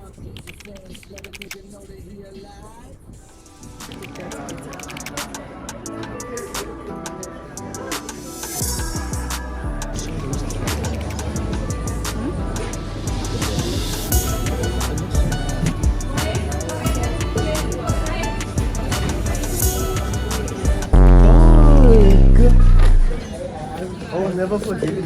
I will never forget it.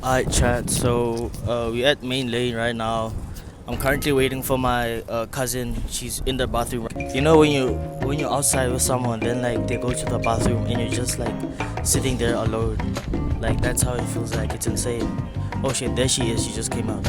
Alright, chat. So we at main lane right now. I'm currently waiting for my cousin. She's in the bathroom. You know when you're outside with someone, then like they go to the bathroom and you're just like sitting there alone. Like that's how it feels like. It's insane. Oh shit, there she is. She just came out.